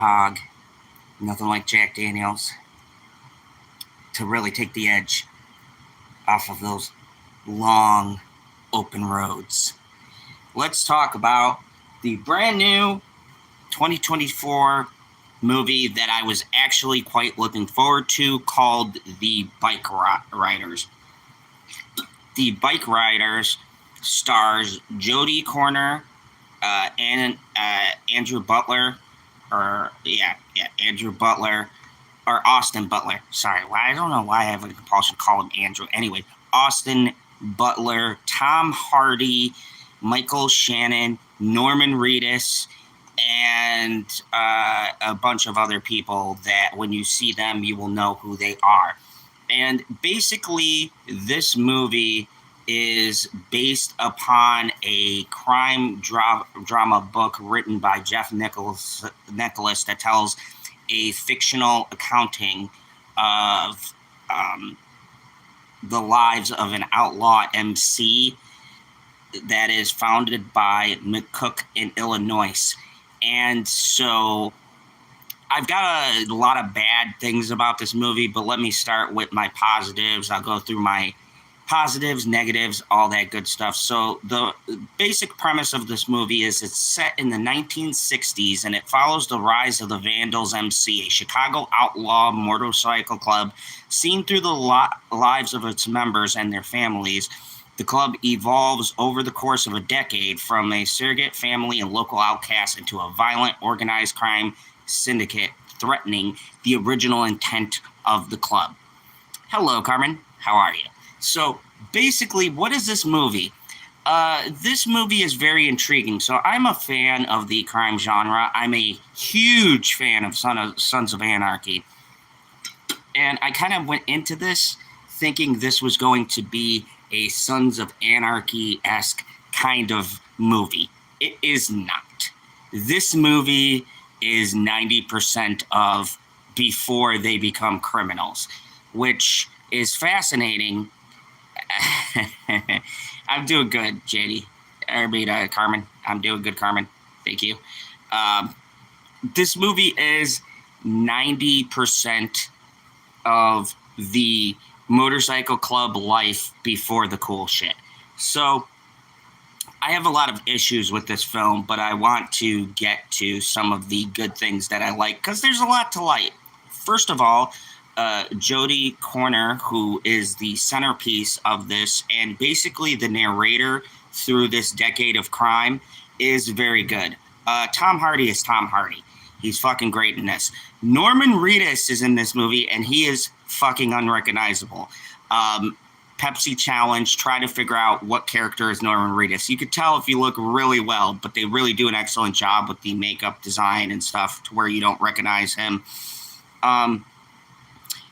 hog, nothing like Jack Daniels to really take the edge off of those long, open roads. Let's talk about the brand new 2024 movie that I was actually quite looking forward to, called The Bikeriders. The Bikeriders stars Jodie Comer and Andrew Butler, Andrew Butler, or Austin Butler. Sorry, I don't know why I have a compulsion to call him Andrew. Anyway, Austin Butler, Tom Hardy, Michael Shannon, Norman Reedus, and a bunch of other people that when you see them, you will know who they are. And basically, this movie is based upon a crime drama book written by Jeff Nicholas that tells a fictional accounting of the lives of an outlaw MC that is founded by McCook in Illinois. And so I've got a lot of bad things about this movie, but let me start with my positives. I'll go through my positives, negatives, all that good stuff. So the basic premise of this movie is it's set in the 1960s, and it follows the rise of the Vandals MC, a Chicago outlaw motorcycle club. Seen through the lives of its members and their families, the club evolves over the course of a decade from a surrogate family and local outcast into a violent, organized crime syndicate threatening the original intent of the club. Hello, Carmen. How are you? So basically, what is this movie? This movie is very intriguing. So I'm a fan of the crime genre. I'm a huge fan of Sons of Anarchy. And I kind of went into this thinking this was going to be a Sons of Anarchy-esque kind of movie. It is not. This movie is 90% of before they become criminals, which is fascinating. I'm doing good, JD. Carmen. I'm doing good, Carmen. Thank you. This movie is 90% of the motorcycle club life before the cool shit. So I have a lot of issues with this film, but I want to get to some of the good things that I like, because there's a lot to like. First of all, Jodie Comer, who is the centerpiece of this and basically the narrator through this decade of crime, is very good. Tom Hardy is Tom Hardy. He's fucking great in this. Norman Reedus is in this movie, and he is fucking unrecognizable. Pepsi Challenge, try to figure out what character is Norman Reedus. You could tell if you look really well, but they really do an excellent job with the makeup design and stuff to where you don't recognize him.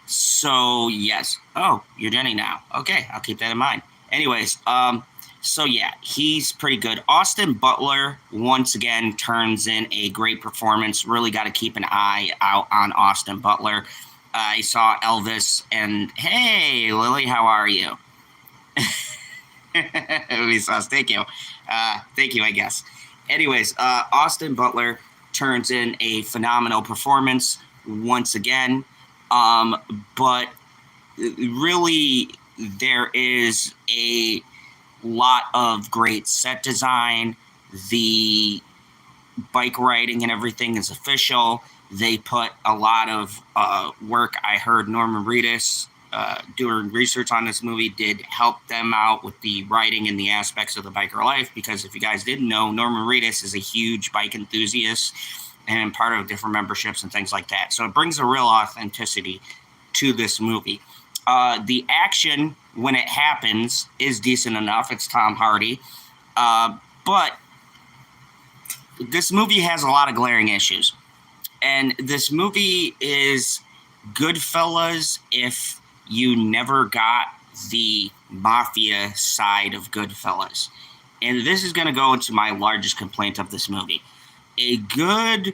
So, yes. Oh, you're Jenny now. Okay, I'll keep that in mind. Anyways, so yeah, he's pretty good. Austin Butler, once again, turns in a great performance. Really got to keep an eye out on Austin Butler. I saw Elvis, and hey, Lily, how are you? Thank you. Thank you, I guess. Anyways, Austin Butler turns in a phenomenal performance once again. But really, there is a lot of great set design. The bike riding and everything is official. They put a lot of work. I heard Norman Reedus, doing research on this movie, did help them out with the writing and the aspects of the biker life, because if you guys didn't know, Norman Reedus is a huge bike enthusiast and part of different memberships and things like that. So it brings a real authenticity to this movie. The action, when it happens, is decent enough. It's Tom Hardy. But this movie has a lot of glaring issues. And this movie is Goodfellas if you never got the mafia side of Goodfellas. And this is going to go into my largest complaint of this movie. A good,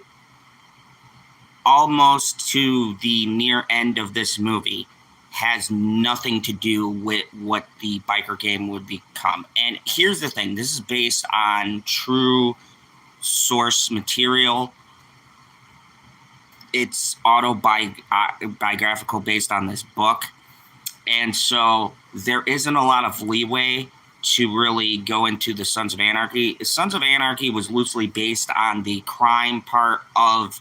almost to the near end of this movie, has nothing to do with what the biker game would become. And here's the thing. This is based on true source material. it's autobiographical based on this book. And so there isn't a lot of leeway to really go into the Sons of Anarchy. Sons of Anarchy was loosely based on the crime part of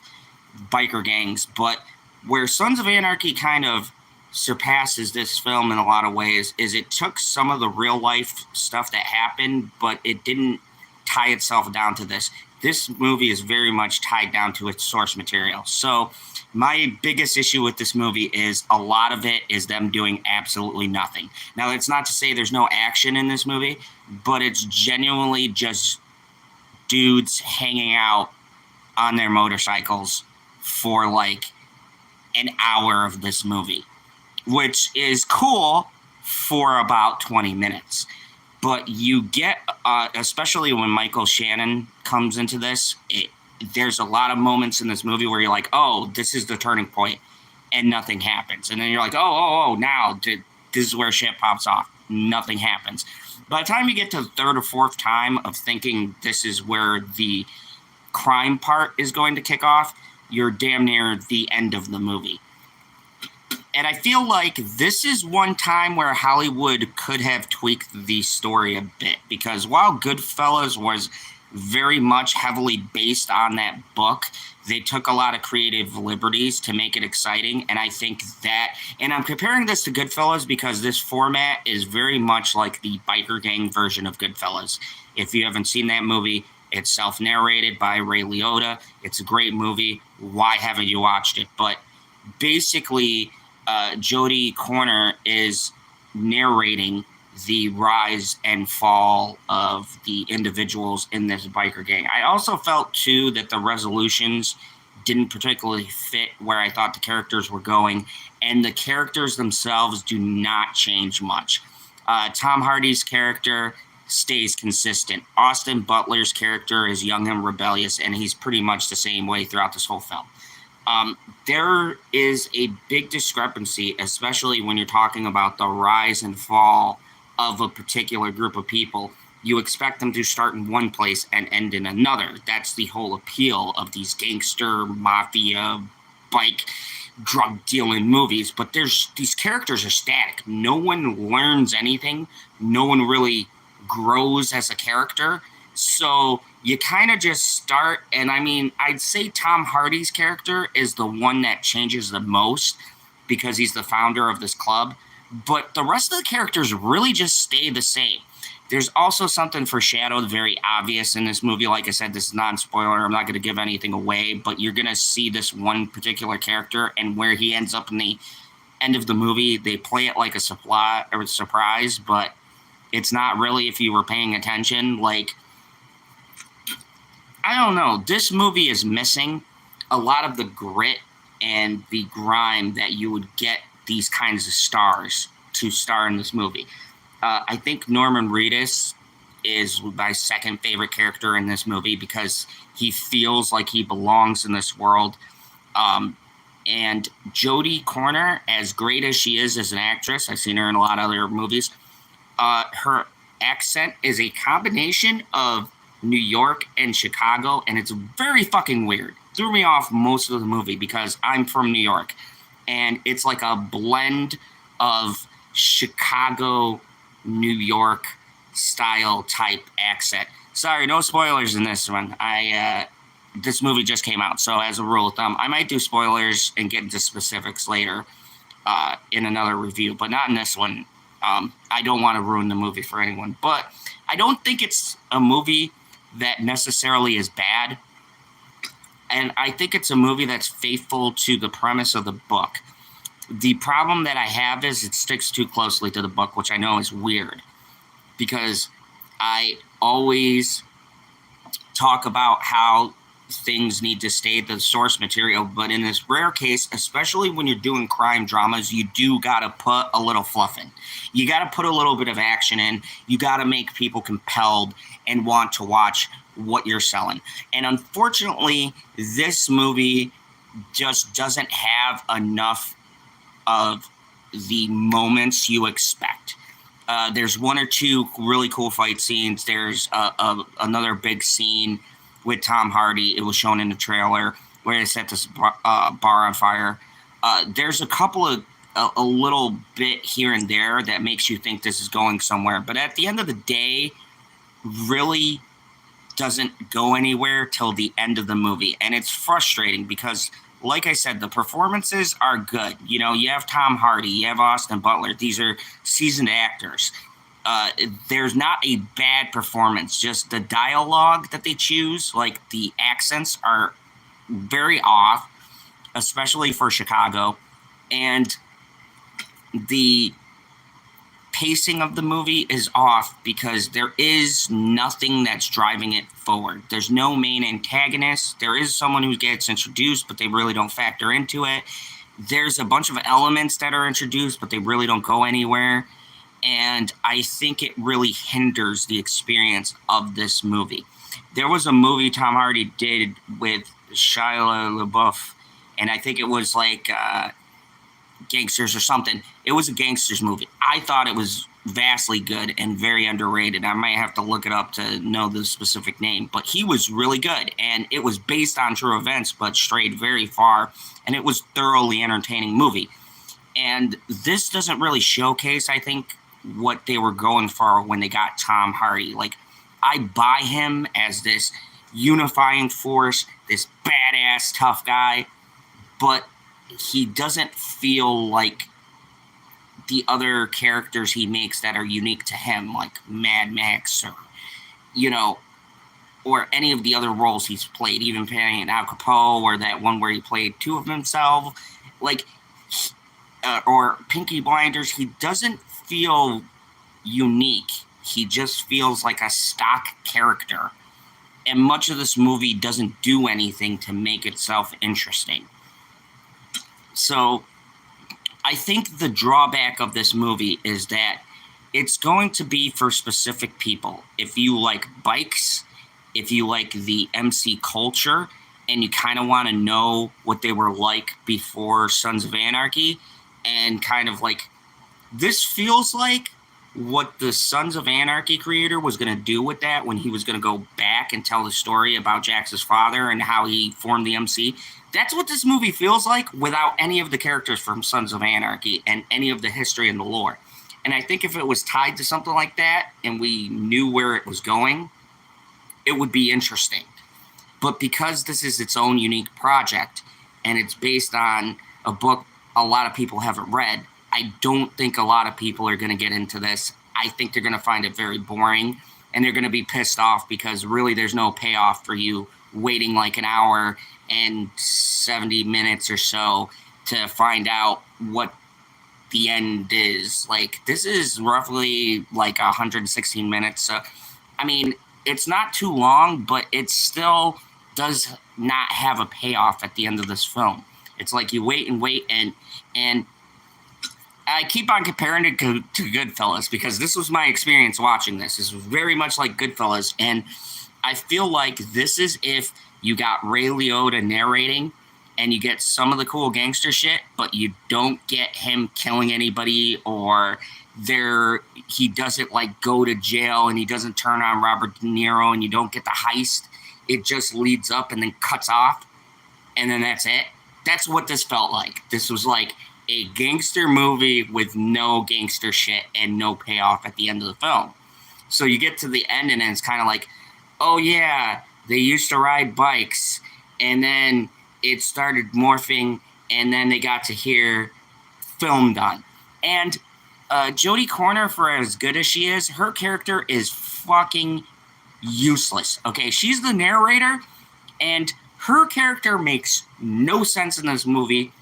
biker gangs, but where Sons of Anarchy kind of surpasses this film in a lot of ways is it took some of the real life stuff that happened, but it didn't tie itself down to this. This movie is very much tied down to its source material. So my biggest issue with this movie is a lot of it is them doing absolutely nothing. Now, it's not to say there's no action in this movie, but it's genuinely just dudes hanging out on their motorcycles for like an hour of this movie, which is cool for about 20 minutes. But you get, especially when Michael Shannon comes into this, there's a lot of moments in this movie where you're like, oh, this is the turning point, and nothing happens. And then you're like, oh, now this is where shit pops off. Nothing happens. By the time you get to the third or fourth time of thinking this is where the crime part is going to kick off, you're damn near the end of the movie. And I feel like this is one time where Hollywood could have tweaked the story a bit, because while Goodfellas was very much heavily based on that book, they took a lot of creative liberties to make it exciting. And I think that, and I'm comparing this to Goodfellas because this format is very much like the biker gang version of Goodfellas. If you haven't seen that movie, it's self-narrated by Ray Liotta. It's a great movie. Why haven't you watched it? But basically, Jodie Corner is narrating the rise and fall of the individuals in this biker gang. I also felt, too, that the resolutions didn't particularly fit where I thought the characters were going, and the characters themselves do not change much. Tom Hardy's character stays consistent. Austin Butler's character is young and rebellious, and he's pretty much the same way throughout this whole film. There is a big discrepancy, especially when you're talking about the rise and fall of a particular group of people. You expect them to start in one place and end in another. That's the whole appeal of these gangster, mafia, bike, drug dealing movies. But these characters are static. No one learns anything. No one really grows as a character. So you kind of just start, and I mean, I'd say Tom Hardy's character is the one that changes the most because he's the founder of this club. But the rest of the characters really just stay the same. There's also something foreshadowed, very obvious in this movie. Like I said, this is non-spoiler. I'm not going to give anything away, but you're going to see this one particular character, and where he ends up in the end of the movie, they play it like a surprise, but it's not really if you were paying attention. Like, I don't know. This movie is missing a lot of the grit and the grime that you would get these kinds of stars to star in this movie. I think Norman Reedus is my second favorite character in this movie because he feels like he belongs in this world. And Jodie Corner, as great as she is as an actress, I've seen her in a lot of other movies, her accent is a combination of New York and Chicago, and it's very fucking weird. Threw me off most of the movie because I'm from New York, and it's like a blend of Chicago, New York style type accent. Sorry, no spoilers in this one. This movie just came out, so as a rule of thumb, I might do spoilers and get into specifics later in another review, but not in this one. I don't want to ruin the movie for anyone, but I don't think it's a movie that necessarily is bad, and I think it's a movie that's faithful to the premise of the book. The problem that I have is it sticks too closely to the book, which I know is weird, because I always talk about how things need to stay the source material, but in this rare case, especially when you're doing crime dramas, you do gotta put a little fluff in. You gotta put a little bit of action in. You gotta make people compelled and want to watch what you're selling. And unfortunately, this movie just doesn't have enough of the moments you expect. There's one or two really cool fight scenes. There's another big scene with Tom Hardy. It was shown in the trailer where they set this bar on fire. There's a couple of a little bit here and there that makes you think this is going somewhere, but at the end of the day, really doesn't go anywhere till the end of the movie, and it's frustrating because, like I said, the performances are good. You know, you have Tom Hardy, you have Austin Butler. These are seasoned actors. There's not a bad performance, just the dialogue that they choose, like the accents are very off, especially for Chicago, and the pacing of the movie is off because there is nothing that's driving it forward. There's no main antagonist. There is someone who gets introduced, but they really don't factor into it. There's a bunch of elements that are introduced, but they really don't go anywhere. And I think it really hinders the experience of this movie. There was a movie Tom Hardy did with Shia LaBeouf, and I think it was like Gangsters or something. It was a gangsters movie. I thought it was vastly good and very underrated. I might have to look it up to know the specific name, but he was really good, and it was based on true events but strayed very far, and it was thoroughly entertaining movie. And this doesn't really showcase, I think, what they were going for when they got Tom Hardy. Like, I buy him as this unifying force, this badass tough guy, but he doesn't feel like the other characters he makes that are unique to him, like Mad Max or, you know, or any of the other roles he's played, even playing Al Capone or that one where he played two of himself, like, or Pinky Blinders. He doesn't feel unique. He just feels like a stock character. And much of this movie doesn't do anything to make itself interesting. So I think the drawback of this movie is that it's going to be for specific people. If you like bikes, if you like the MC culture, and you kind of want to know what they were like before Sons of Anarchy, and kind of like, this feels like what the Sons of Anarchy creator was going to do with that when he was going to go back and tell the story about Jax's father and how he formed the MC. That's what this movie feels like without any of the characters from Sons of Anarchy and any of the history and the lore. And I think if it was tied to something like that and we knew where it was going, it would be interesting. But because this is its own unique project and it's based on a book a lot of people haven't read, I don't think a lot of people are going to get into this. I think they're going to find it very boring, and they're going to be pissed off because really there's no payoff for you waiting like an hour and 70 minutes or so to find out what the end is. Like, this is roughly like 116 minutes. So, I mean, it's not too long, but it still does not have a payoff at the end of this film. It's like you wait and wait, and I keep on comparing it to Goodfellas because this was my experience watching this. This was very much like Goodfellas, and I feel like this is if you got Ray Liotta narrating and you get some of the cool gangster shit, but you don't get him killing anybody, or he doesn't like go to jail and he doesn't turn on Robert De Niro, and you don't get the heist. It just leads up and then cuts off, and then that's it. That's what this felt like. This was like a gangster movie with no gangster shit and no payoff at the end of the film. So you get to the end and it's kind of like, oh yeah, they used to ride bikes, and then it started morphing, and then they got to hear film done. And Jodie Comer, for as good as she is, her character is fucking useless. Okay, she's the narrator, and her character makes no sense in this movie.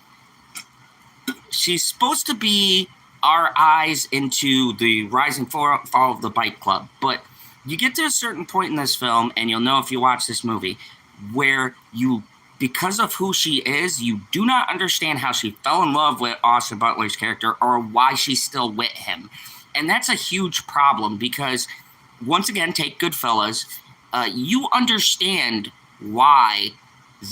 She's supposed to be our eyes into the rise and fall of the bike club, but you get to a certain point in this film, and you'll know if you watch this movie, where you, because of who she is, you do not understand how she fell in love with Austin Butler's character or why she's still with him. And that's a huge problem because, once again, take Goodfellas, you understand why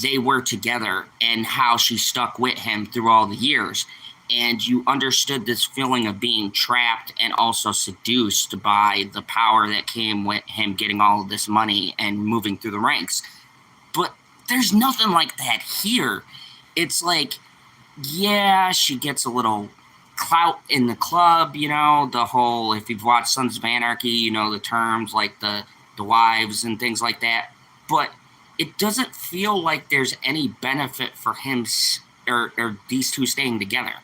they were together and how she stuck with him through all the years. And you understood this feeling of being trapped and also seduced by the power that came with him getting all of this money and moving through the ranks. But there's nothing like that here. It's like, yeah, she gets a little clout in the club, you know, the whole, if you've watched Sons of Anarchy, you know, the terms like the wives and things like that. But it doesn't feel like there's any benefit for him or these two staying together,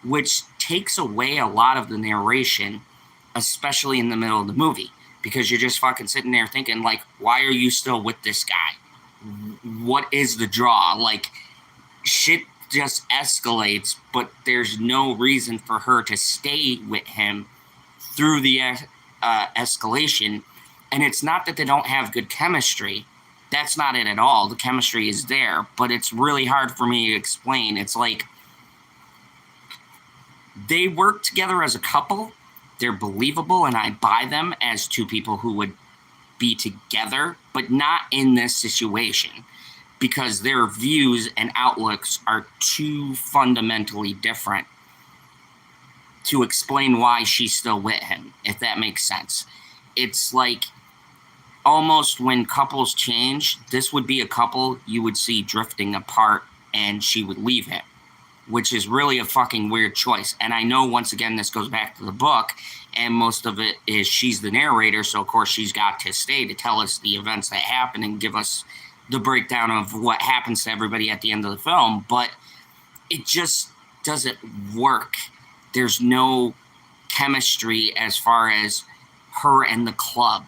which takes away a lot of the narration, especially in the middle of the movie, because you're just fucking sitting there thinking, like, why are you still with this guy? What is the draw? Like, shit just escalates, but there's no reason for her to stay with him through the escalation. And it's not that they don't have good chemistry. That's not it at all. The chemistry is there, but it's really hard for me to explain. It's like they work together as a couple. They're believable, and I buy them as two people who would be together, but not in this situation, because their views and outlooks are too fundamentally different to explain why she's still with him, if that makes sense. It's like almost when couples change, this would be a couple you would see drifting apart and she would leave him, which is really a fucking weird choice. And I know, once again, this goes back to the book, and most of it is she's the narrator, so of course she's got to stay to tell us the events that happen and give us the breakdown of what happens to everybody at the end of the film. But it just doesn't work. There's no chemistry as far as her and the club.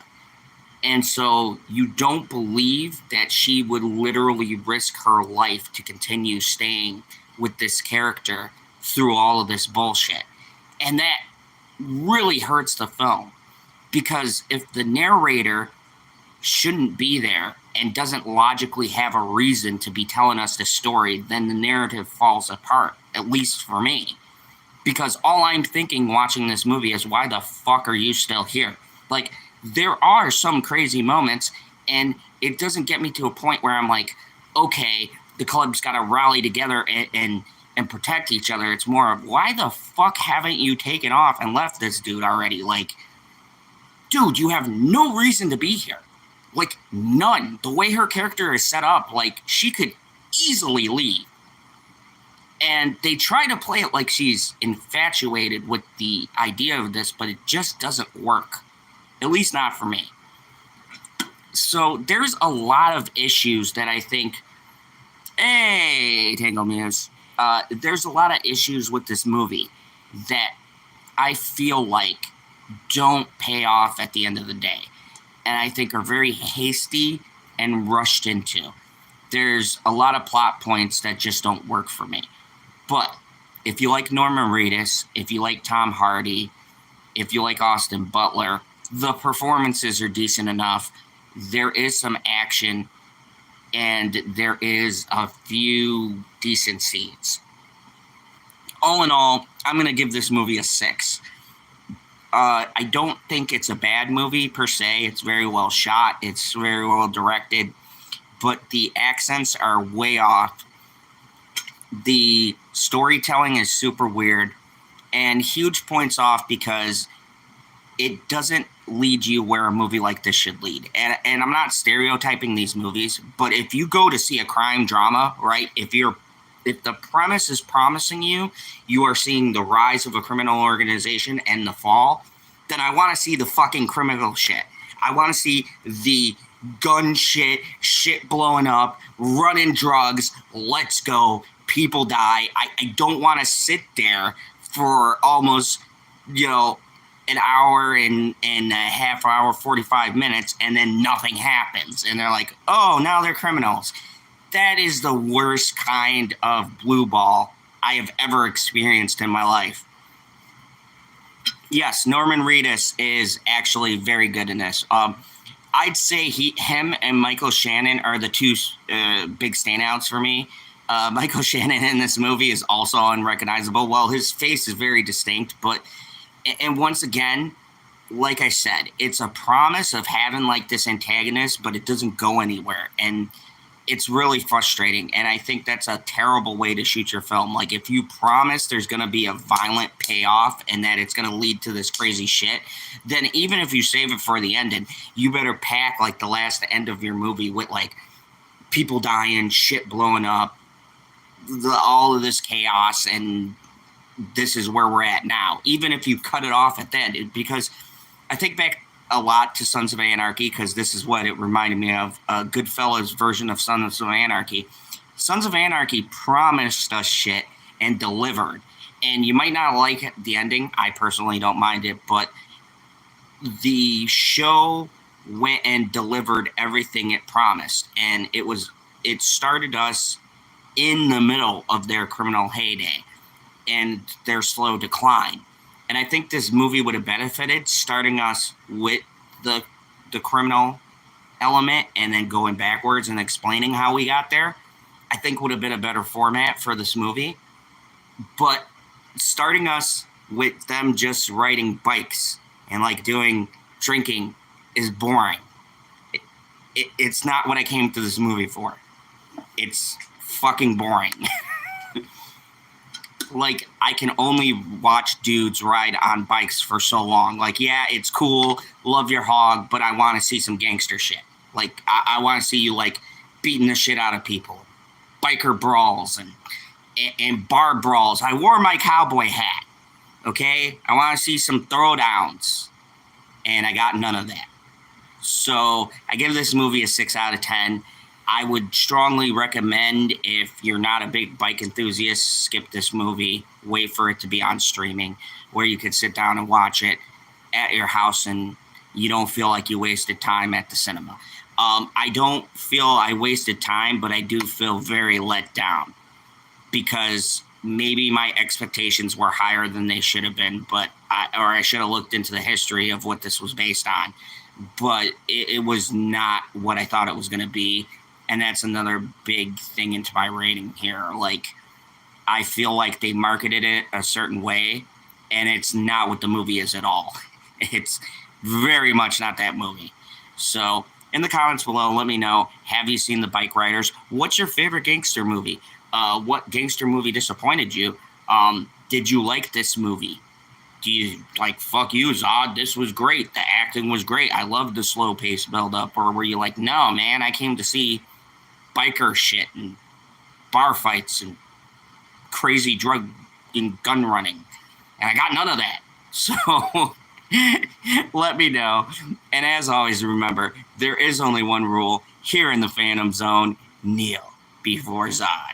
And so you don't believe that she would literally risk her life to continue staying with this character through all of this bullshit. And that really hurts the film, because if the narrator shouldn't be there and doesn't logically have a reason to be telling us this story, then the narrative falls apart, at least for me. Because all I'm thinking watching this movie is, why the fuck are you still here? Like, there are some crazy moments, and it doesn't get me to a point where I'm like, okay, the club's got to rally together and protect each other. It's more of, why the fuck haven't you taken off and left this dude already? Like, dude, you have no reason to be here. Like, none. The way her character is set up, like, she could easily leave. And they try to play it like she's infatuated with the idea of this, but it just doesn't work. At least not for me. So there's a lot of issues that I think, hey, Tango Muse, there's a lot of issues with this movie that I feel like don't pay off at the end of the day, and I think are very hasty and rushed into. There's a lot of plot points that just don't work for me. But if you like Norman Reedus, if you like Tom Hardy, if you like Austin Butler, the performances are decent enough. There is some action, and there is a few decent scenes. All in all, I'm going to give this movie a 6. I don't think it's a bad movie per se. It's very well shot. It's very well directed. But the accents are way off. The storytelling is super weird. And huge points off because it doesn't lead you where a movie like this should lead. And I'm not stereotyping these movies, but if you go to see a crime drama, right, if the premise is promising you are seeing the rise of a criminal organization and the fall, then I want to see the fucking criminal shit. I want to see the gun shit blowing up, running drugs, let's go, people die. I don't want to sit there for almost, an hour and a half hour, 45 minutes, and then nothing happens. And they're like, oh, now they're criminals. That is the worst kind of blue ball I have ever experienced in my life. Yes, Norman Reedus is actually very good in this. I'd say him and Michael Shannon are the two big standouts for me. Michael Shannon in this movie is also unrecognizable. Well, his face is very distinct, but... And once again, like I said, it's a promise of having like this antagonist, but it doesn't go anywhere. And it's really frustrating. And I think that's a terrible way to shoot your film. Like, if you promise there's going to be a violent payoff and that it's going to lead to this crazy shit, then even if you save it for the ending, you better pack like the last end of your movie with like people dying, shit blowing up, all of this chaos, and this is where we're at now. Even if you cut it off at that, because I think back a lot to Sons of Anarchy, because this is what it reminded me of, Goodfellas version of Sons of Anarchy. Sons of Anarchy promised us shit and delivered. And you might not like the ending. I personally don't mind it, but the show went and delivered everything it promised. And it started us in the middle of their criminal heyday and their slow decline. And I think this movie would have benefited starting us with the criminal element and then going backwards and explaining how we got there. I think would have been a better format for this movie. But starting us with them just riding bikes and like doing drinking is boring. It's not what I came to this movie for. It's fucking boring. Like, I can only watch dudes ride on bikes for so long. Like, yeah, it's cool, love your hog, but I want to see some gangster shit. Like, I want to see you, like, beating the shit out of people. Biker brawls and bar brawls. I wore my cowboy hat, okay? I want to see some throwdowns, and I got none of that. So I give this movie a 6 out of 10. I would strongly recommend, if you're not a big bike enthusiast, skip this movie. Wait for it to be on streaming where you could sit down and watch it at your house and you don't feel like you wasted time at the cinema. I don't feel I wasted time, but I do feel very let down because maybe my expectations were higher than they should have been, but I should have looked into the history of what this was based on. But it was not what I thought it was going to be. And that's another big thing into my rating here. Like, I feel like they marketed it a certain way, and it's not what the movie is at all. It's very much not that movie. So, in the comments below, let me know, have you seen the Bikeriders? What's your favorite gangster movie? What gangster movie disappointed you? Did you like this movie? Do you, like, fuck you, Zod, this was great. The acting was great. I loved the slow pace build-up. Or were you like, no, man, I came to see biker shit and bar fights and crazy drug and gun running, and I got none of that. So let me know. And as always, remember, there is only one rule here in the Fandom Zone: kneel before Zod.